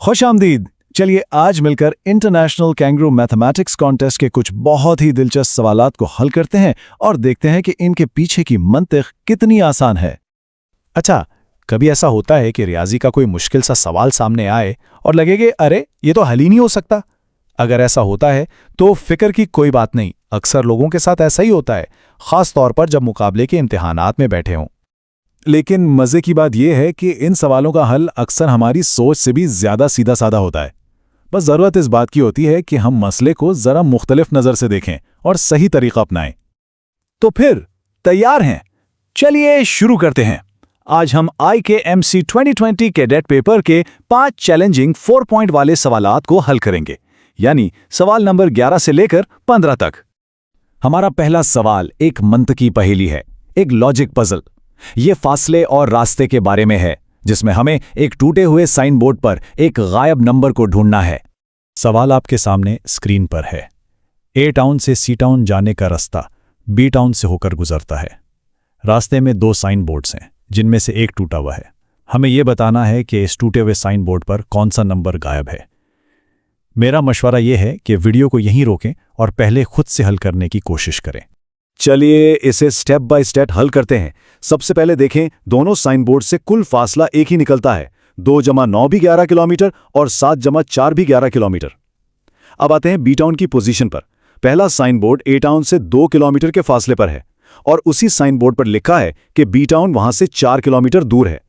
खुशामदीद। चलिए आज मिलकर इंटरनेशनल कैंगरू मैथमेटिक्स कॉन्टेस्ट के कुछ बहुत ही दिलचस्प सवालात को हल करते हैं और देखते हैं कि इनके पीछे की मंतिक कितनी आसान है। अच्छा, कभी ऐसा होता है कि रियाजी का कोई मुश्किल सा सवाल सामने आए और लगे कि अरे ये तो हल ही नहीं हो सकता। अगर ऐसा होता है तो फिक्र की कोई बात नहीं, अक्सर लोगों के साथ ऐसा ही होता है, खास तौर पर जब मुकाबले के इम्तिहानात में बैठे हों। लेकिन मजे की बात यह है कि इन सवालों का हल अक्सर हमारी सोच से भी ज्यादा सीधा साधा होता है। बस जरूरत इस बात की होती है कि हम मसले को जरा मुख्तलिफ नजर से देखें और सही तरीका अपनाएं। तो फिर तैयार हैं? चलिए शुरू करते हैं। आज हम IKMC 2020 कैडेट पेपर के 5 चैलेंजिंग 4 पॉइंट वाले सवालात को हल करेंगे, यानी सवाल नंबर 11 से लेकर 15 तक। हमारा पहला सवाल एक मंतकी पहेली है, एक लॉजिक पजल। ये फासले और रास्ते के बारे में है, जिसमें हमें एक टूटे हुए साइन बोर्ड पर एक गायब नंबर को ढूंढना है। सवाल आपके सामने स्क्रीन पर है। A टाउन से C टाउन जाने का रास्ता B टाउन से होकर गुजरता है। रास्ते में 2 साइन बोर्ड्स हैं, जिनमें से एक टूटा हुआ है। हमें यह बताना है कि इस टूटे हुए साइन बोर्ड पर कौन सा नंबर गायब है। मेरा मशवरा यह है कि वीडियो को यहीं रोकें और पहले खुद से हल करने की कोशिश करें। चलिए इसे स्टेप बाय स्टेप हल करते हैं। सबसे पहले देखें, दोनों साइन बोर्ड से कुल फासला एक ही निकलता है। 2 + 9 भी 11 किलोमीटर और 7 + 4 भी 11 किलोमीटर। अब आते हैं बी टाउन की पोजीशन पर। पहला साइन बोर्ड ए टाउन से 2 किलोमीटर के फासले पर है और उसी साइन बोर्ड पर लिखा है कि बी टाउन वहां से 4 किलोमीटर दूर है।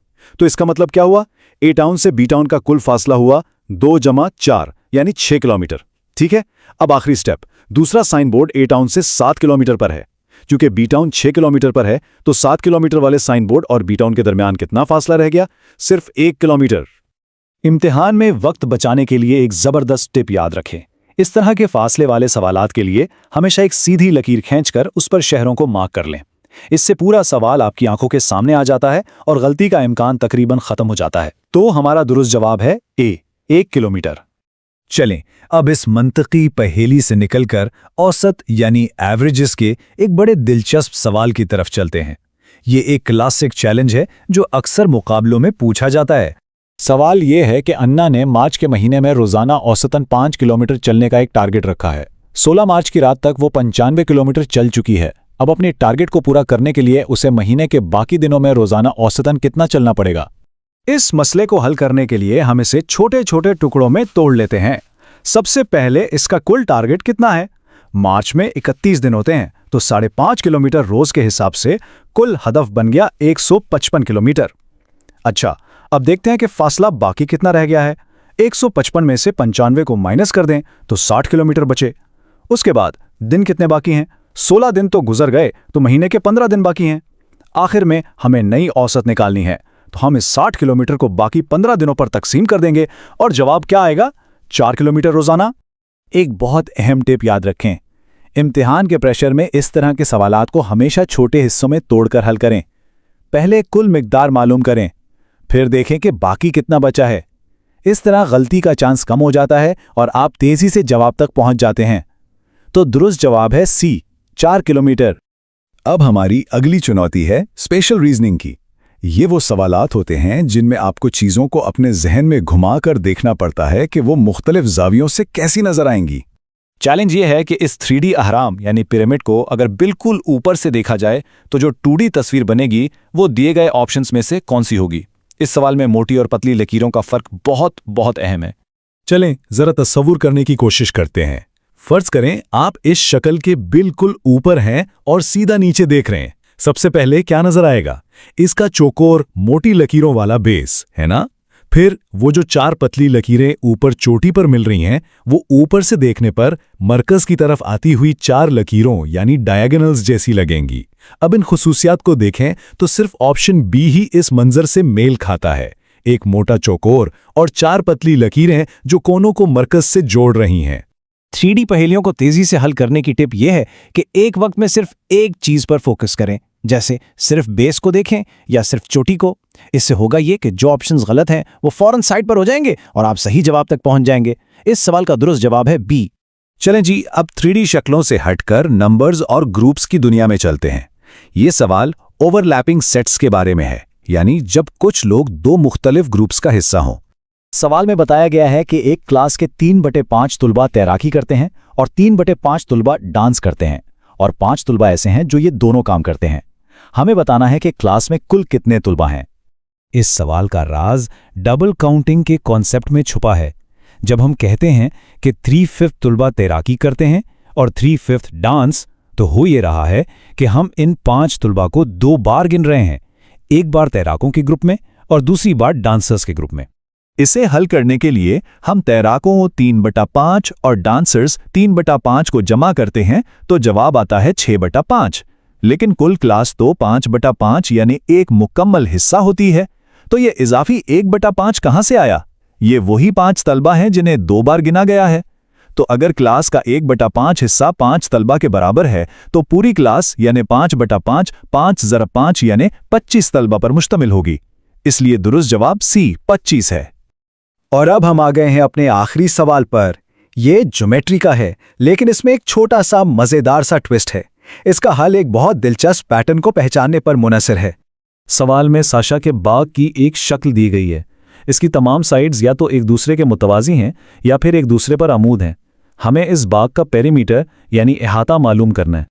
तो इसका मतलब क्या हुआ? ए टाउन से बी टाउन का कुल फासला हुआ 2 + 4 यानी 6 किलोमीटर। ठीक है, अब आखिरी स्टेप। दूसरा साइन बोर्ड ए टाउन से 7 किलोमीटर पर है। क्योंकि बी टाउन 6 किलोमीटर पर है, तो 7 किलोमीटर वाले साइन बोर्ड और बी टाउन के दरमियान कितना फासला रह गया? सिर्फ 1 किलोमीटर। इम्तिहान में वक्त बचाने के लिए एक जबरदस्त टिप याद रखें। इस तरह के फासले वाले सवालात के लिए हमेशा एक सीधी लकीर खींचकर उस पर शहरों को मार्क कर लें। इससे पूरा सवाल आपकी आंखों के सामने आ जाता है और गलती का इम्कान तकरीबन खत्म हो जाता है। तो हमारा दुरुस्त जवाब है ए, 1 किलोमीटर। चलें अब इस मंतकी पहेली से निकलकर औसत यानी एवरेजेस के एक बड़े दिलचस्प सवाल की तरफ चलते हैं। ये एक क्लासिक चैलेंज है जो अक्सर मुकाबलों में पूछा जाता है। सवाल ये है कि अन्ना ने मार्च के महीने में रोजाना औसतन 5 किलोमीटर चलने का एक टारगेट रखा है। 16 मार्च की रात तक वो 95 किलोमीटर चल चुकी है। अब अपने टारगेट को पूरा करने के लिए उसे महीने के बाकी दिनों में रोजाना औसतन कितना चलना पड़ेगा? इस मसले को हल करने के लिए हम इसे छोटे छोटे टुकड़ों में तोड़ लेते हैं। सबसे पहले इसका कुल टारगेट कितना है? मार्च में 31 दिन होते हैं, तो 5.5 किलोमीटर रोज के हिसाब से कुल हदफ बन गया 155 किलोमीटर। अच्छा, अब देखते हैं कि फासला बाकी कितना रह गया है। 155 में से 95 को माइनस कर दें तो 60 किलोमीटर बचे। उसके बाद दिन कितने बाकी हैं? 16 दिन तो गुजर गए, तो महीने के 15 दिन बाकी हैं। आखिर में हमें नई औसत निकालनी है, तो हम इस 60 किलोमीटर को बाकी 15 दिनों पर तकसीम कर देंगे और जवाब क्या आएगा? 4 किलोमीटर रोजाना। एक बहुत अहम टिप याद रखें, इम्तिहान के प्रेशर में इस तरह के सवालात को हमेशा छोटे हिस्सों में तोड़कर हल करें। पहले कुल मिकदार मालूम करें, फिर देखें कि बाकी कितना बचा है। इस तरह गलती का चांस कम हो जाता है और आप तेजी से जवाब तक पहुंच जाते हैं। तो दुरुस्त जवाब है सी, 4 किलोमीटर। अब हमारी अगली चुनौती है स्पेशल रीजनिंग की। ये वो सवालात होते हैं जिनमें आपको चीज़ों को अपने जहन में घुमा कर देखना पड़ता है कि वो मुख्तलिफ जावियों से कैसी नजर आएंगी। चैलेंज ये है कि इस 3D अहराम यानी पिरामिड को अगर बिल्कुल ऊपर से देखा जाए तो जो 2D तस्वीर बनेगी वो दिए गए ऑप्शंस में से कौन सी होगी? इस सवाल में मोटी और पतली लकीरों का फर्क बहुत बहुत अहम है। चलें जरा तस्वुर करने की कोशिश करते हैं। फर्ज करें आप इस शक्ल के बिल्कुल ऊपर हैं और सीधा नीचे देख रहे हैं। सबसे पहले क्या नजर आएगा? इसका चौकोर मोटी लकीरों वाला बेस है ना। फिर वो जो 4 पतली लकीरें ऊपर चोटी पर मिल रही हैं, वो ऊपर से देखने पर मरकज की तरफ आती हुई 4 लकीरों यानी डायगोनल्स जैसी लगेंगी। अब इन खुसूसियात को देखें तो सिर्फ ऑप्शन बी ही इस मंजर से मेल खाता है। एक मोटा चौकोर और 4 पतली लकीरें जो कोनों को मरकज से जोड़ रही हैं। 3D पहेलियों को तेजी से हल करने की टिप यह है कि एक वक्त में सिर्फ एक चीज पर फोकस करें, जैसे सिर्फ बेस को देखें या सिर्फ चोटी को। इससे होगा ये कि जो ऑप्शंस गलत हैं वो फौरन साइड पर हो जाएंगे और आप सही जवाब तक पहुंच जाएंगे। इस सवाल का दुरुस्त जवाब है बी। चलें जी, अब 3D शक्लों से हटकर नंबर्स और ग्रुप्स की दुनिया में चलते हैं। ये सवाल ओवरलैपिंग सेट्स के बारे में है, यानी जब कुछ लोग 2 मुख्तलिफ ग्रुप्स का हिस्सा हों। सवाल में बताया गया है कि एक क्लास के 3/5 तुलबा तैराकी करते हैं और 3/5 तुलबा डांस करते हैं और 5 तुलबा ऐसे हैं जो ये दोनों काम करते हैं। हमें बताना है कि क्लास में कुल कितने तुलबा हैं। इस सवाल का राज डबल काउंटिंग के कॉन्सेप्ट में छुपा है। जब हम कहते हैं कि 3/5 तुलबा तैराकी करते हैं और 3/5 डांस, तो हो ये रहा है कि हम इन 5 तुलबा को 2 बार गिन रहे हैं, एक बार तैराकों के ग्रुप में और दूसरी बार डांसर्स के ग्रुप में। इसे हल करने के लिए हम तैराकों 3/5 और डांसर्स 3/5 को जमा करते हैं तो जवाब आता है 6/5। लेकिन कुल क्लास तो 5/5 यानी एक मुकम्मल हिस्सा होती है, तो ये इजाफी 1/5 कहां से आया? ये वही 5 तलबा हैं जिन्हें 2 बार गिना गया है। तो अगर क्लास का 1/5 हिस्सा 5 तलबा के बराबर है तो पूरी क्लास यानी 5/5 5 ज़रा 5 यानी 25 तलबा पर मुश्तमिल होगी। इसलिए दुरुस्त जवाब सी 25 है। और अब हम आ गए हैं अपने आखिरी सवाल पर। ये ज्योमेट्री का है, लेकिन इसमें एक छोटा सा मजेदार सा ट्विस्ट है। इसका हल एक बहुत दिलचस्प पैटर्न को पहचानने पर मुनहसर है। सवाल में साशा के बाग की एक शक्ल दी गई है। इसकी तमाम साइड्स या तो एक दूसरे के मुतवाज़ी हैं या फिर एक दूसरे पर आमूद हैं। हमें इस बाग का पेरीमीटर यानी अहाता मालूम करना है।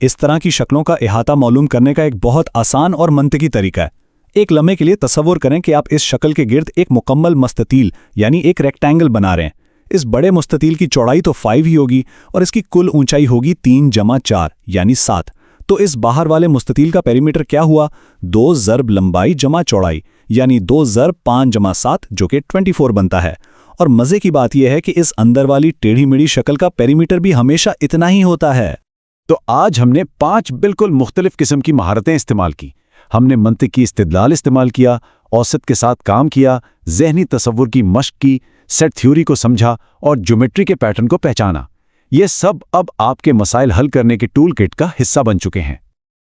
इस तरह की शक्लों का अहाता मालूम करने का एक बहुत आसान और मंतकी तरीका है। एक लम्हे के लिए तसव्वुर करें कि आप इस शक्ल के गिर्द एक मुकम्मल मुस्ततील यानी एक रेक्टेंगल बना रहे हैं। इस बड़े मुस्ततील की चौड़ाई तो 5 ही होगी और इसकी कुल ऊंचाई होगी 3+4 यानी 7। तो इस बाहर वाले मुस्ततील का पेरीमीटर क्या हुआ? 2 ज़र्ब लंबाई जमा चौड़ाई यानी 2 ज़र्ब 5+7 जो कि 24 बनता है। और मज़े की बात यह है कि इस अंदर वाली टेढ़ी मेढ़ी शक्ल का पेरीमीटर भी हमेशा इतना ही होता है। तो आज हमने 5 बिल्कुल मुख्तलिफ किस्म की महारतें इस्तेमाल की। हमने मंतिकी इस्तिदलाल इस्तेमाल किया, औसत के साथ काम किया, ज़हनी तसव्वुर की मश्क की, सेट थ्योरी को समझा और ज्योमेट्री के पैटर्न को पहचाना। ये सब अब आपके मसाइल हल करने के टूल किट का हिस्सा बन चुके हैं।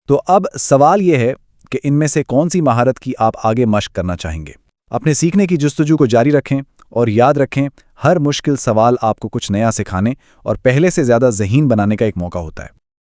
तो अब सवाल यह है कि इनमें से कौन सी महारत की आप आगे मश्क करना चाहेंगे। अपने सीखने की जुस्तजू को जारी रखें और याद रखें, हर मुश्किल सवाल आपको कुछ नया सिखाने और पहले से ज़्यादा ज़हीन बनाने का एक मौका होता है।